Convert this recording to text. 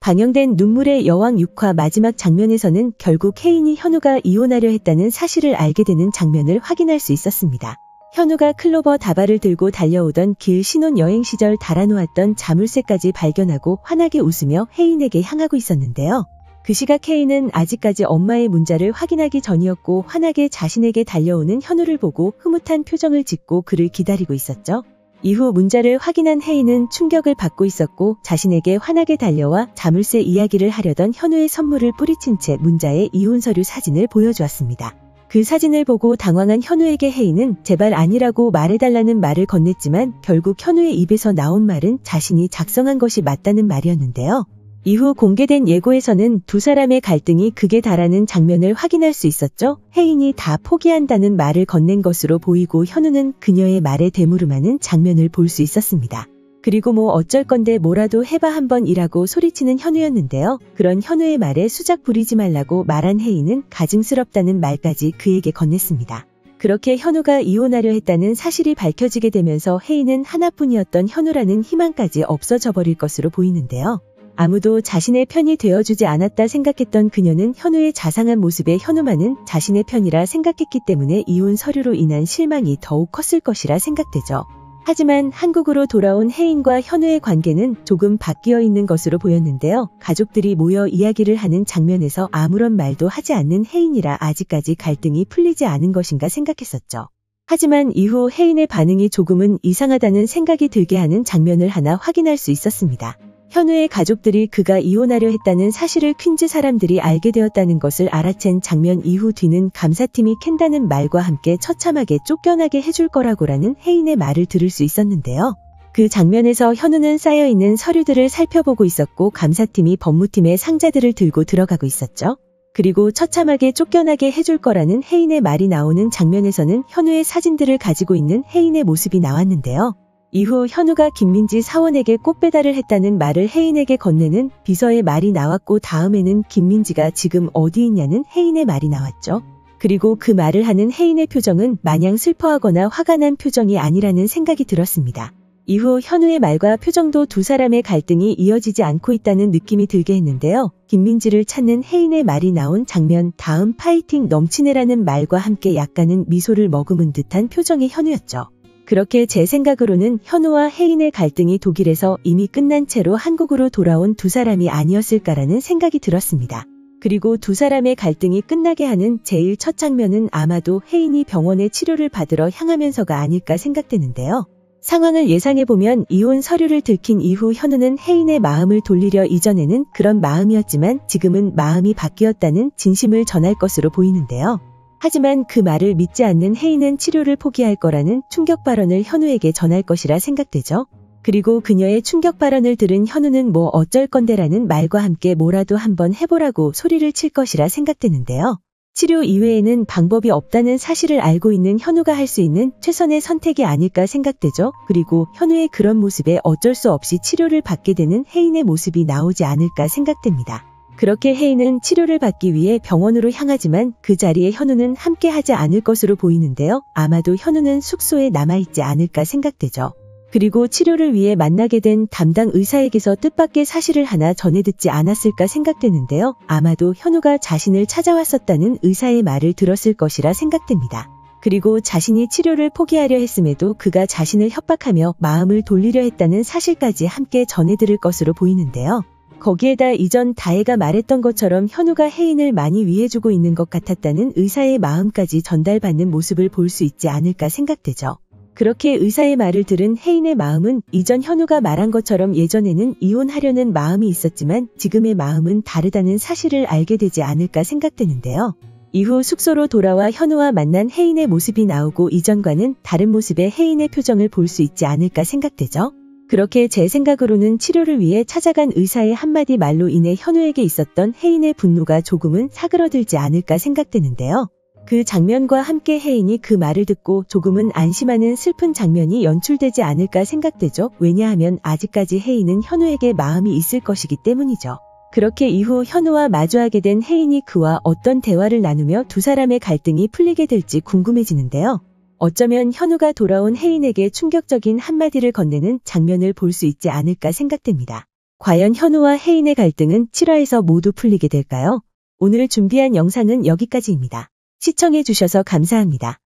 방영된 눈물의 여왕 6화 마지막 장면에서는 결국 혜인이 현우가 이혼하려 했다는 사실을 알게 되는 장면을 확인할 수 있었습니다. 현우가 클로버 다발을 들고 달려오던 길 신혼여행 시절 달아놓았던 자물쇠까지 발견하고 환하게 웃으며 혜인에게 향하고 있었는데요. 그 시각 혜인은 아직까지 엄마의 문자를 확인하기 전이었고 환하게 자신에게 달려오는 현우를 보고 흐뭇한 표정을 짓고 그를 기다리고 있었죠. 이후 문자를 확인한 혜인은 충격을 받고 있었고 자신에게 환하게 달려와 자물쇠 이야기를 하려던 현우의 선물을 뿌리친 채 문자에 이혼 서류 사진을 보여주었습니다. 그 사진을 보고 당황한 현우에게 혜인은 제발 아니라고 말해달라는 말을 건넸지만 결국 현우의 입에서 나온 말은 자신이 작성한 것이 맞다는 말이었는데요. 이후 공개된 예고에서는 두 사람의 갈등이 극에 달하는 장면을 확인할 수 있었죠. 혜인이 다 포기한다는 말을 건넨 것으로 보이고 현우는 그녀의 말에 대무름하는 장면을 볼 수 있었습니다. 그리고 뭐 어쩔 건데 뭐라도 해봐 한번이라고 소리치는 현우였는데요. 그런 현우의 말에 수작 부리지 말라고 말한 혜인은 가증스럽다는 말까지 그에게 건넸습니다. 그렇게 현우가 이혼하려 했다는 사실이 밝혀지게 되면서 혜인은 하나뿐이었던 현우라는 희망까지 없어져 버릴 것으로 보이는데요. 아무도 자신의 편이 되어주지 않았다 생각했던 그녀는 현우의 자상한 모습에 현우만은 자신의 편이라 생각했기 때문에 이혼 서류로 인한 실망이 더욱 컸을 것이라 생각되죠. 하지만 한국으로 돌아온 혜인과 현우의 관계는 조금 바뀌어 있는 것으로 보였는데요. 가족들이 모여 이야기를 하는 장면에서 아무런 말도 하지 않는 혜인이라 아직까지 갈등이 풀리지 않은 것인가 생각했었죠. 하지만 이후 혜인의 반응이 조금은 이상하다는 생각이 들게 하는 장면을 하나 확인할 수 있었습니다. 현우의 가족들이 그가 이혼하려 했다는 사실을 퀸즈 사람들이 알게 되었다는 것을 알아챈 장면 이후 뒤는 감사팀이 캔다는 말과 함께 처참하게 쫓겨나게 해줄 거라고라는 혜인의 말을 들을 수 있었는데요. 그 장면에서 현우는 쌓여있는 서류들을 살펴보고 있었고 감사팀이 법무팀의 상자들을 들고 들어가고 있었죠. 그리고 처참하게 쫓겨나게 해줄 거라는 혜인의 말이 나오는 장면에서는 현우의 사진들을 가지고 있는 혜인의 모습이 나왔는데요. 이후 현우가 김민지 사원에게 꽃 배달을 했다는 말을 혜인에게 건네는 비서의 말이 나왔고 다음에는 김민지가 지금 어디 있냐는 혜인의 말이 나왔죠. 그리고 그 말을 하는 혜인의 표정은 마냥 슬퍼하거나 화가 난 표정이 아니라는 생각이 들었습니다. 이후 현우의 말과 표정도 두 사람의 갈등이 이어지지 않고 있다는 느낌이 들게 했는데요. 김민지를 찾는 혜인의 말이 나온 장면 다음 파이팅 넘치네라는 말과 함께 약간은 미소를 머금은 듯한 표정의 현우였죠. 그렇게 제 생각으로는 현우와 혜인의 갈등이 독일에서 이미 끝난 채로 한국으로 돌아온 두 사람이 아니었을까라는 생각이 들었습니다. 그리고 두 사람의 갈등이 끝나게 하는 제일 첫 장면은 아마도 혜인이 병원에 치료를 받으러 향하면서가 아닐까 생각되는데요. 상황을 예상해보면 이혼 서류를 들킨 이후 현우는 혜인의 마음을 돌리려 이전에는 그런 마음이었지만 지금은 마음이 바뀌었다는 진심을 전할 것으로 보이는데요. 하지만 그 말을 믿지 않는 혜인은 치료를 포기할 거라는 충격 발언을 현우에게 전할 것이라 생각되죠. 그리고 그녀의 충격 발언을 들은 현우는 뭐 어쩔 건데라는 말과 함께 뭐라도 한번 해보라고 소리를 칠 것이라 생각되는데요. 치료 이외에는 방법이 없다는 사실을 알고 있는 현우가 할 수 있는 최선의 선택이 아닐까 생각되죠. 그리고 현우의 그런 모습에 어쩔 수 없이 치료를 받게 되는 혜인의 모습이 나오지 않을까 생각됩니다. 그렇게 혜인은 치료를 받기 위해 병원으로 향하지만 그 자리에 현우는 함께 하지 않을 것으로 보이는데요. 아마도 현우는 숙소에 남아있지 않을까 생각되죠. 그리고 치료를 위해 만나게 된 담당 의사에게서 뜻밖의 사실을 하나 전해 듣지 않았을까 생각되는데요. 아마도 현우가 자신을 찾아왔었다는 의사의 말을 들었을 것이라 생각됩니다. 그리고 자신이 치료를 포기하려 했음에도 그가 자신을 협박하며 마음을 돌리려 했다는 사실까지 함께 전해 들을 것으로 보이는데요. 거기에다 이전 다혜가 말했던 것처럼 현우가 혜인을 많이 위해주고 있는 것 같았다는 의사의 마음까지 전달받는 모습을 볼 수 있지 않을까 생각되죠. 그렇게 의사의 말을 들은 혜인의 마음은 이전 현우가 말한 것처럼 예전에는 이혼하려는 마음이 있었지만 지금의 마음은 다르다는 사실을 알게 되지 않을까 생각되는데요. 이후 숙소로 돌아와 현우와 만난 혜인의 모습이 나오고 이전과는 다른 모습의 혜인의 표정을 볼 수 있지 않을까 생각되죠. 그렇게 제 생각으로는 치료를 위해 찾아간 의사의 한마디 말로 인해 현우에게 있었던 혜인의 분노가 조금은 사그러들지 않을까 생각되는데요. 그 장면과 함께 혜인이 그 말을 듣고 조금은 안심하는 슬픈 장면이 연출되지 않을까 생각되죠. 왜냐하면 아직까지 혜인은 현우에게 마음이 있을 것이기 때문이죠. 그렇게 이후 현우와 마주하게 된 혜인이 그와 어떤 대화를 나누며 두 사람의 갈등이 풀리게 될지 궁금해지는데요. 어쩌면 현우가 돌아온 혜인에게 충격적인 한마디를 건네는 장면을 볼 수 있지 않을까 생각됩니다. 과연 현우와 혜인의 갈등은 7화에서 모두 풀리게 될까요? 오늘 준비한 영상은 여기까지입니다. 시청해주셔서 감사합니다.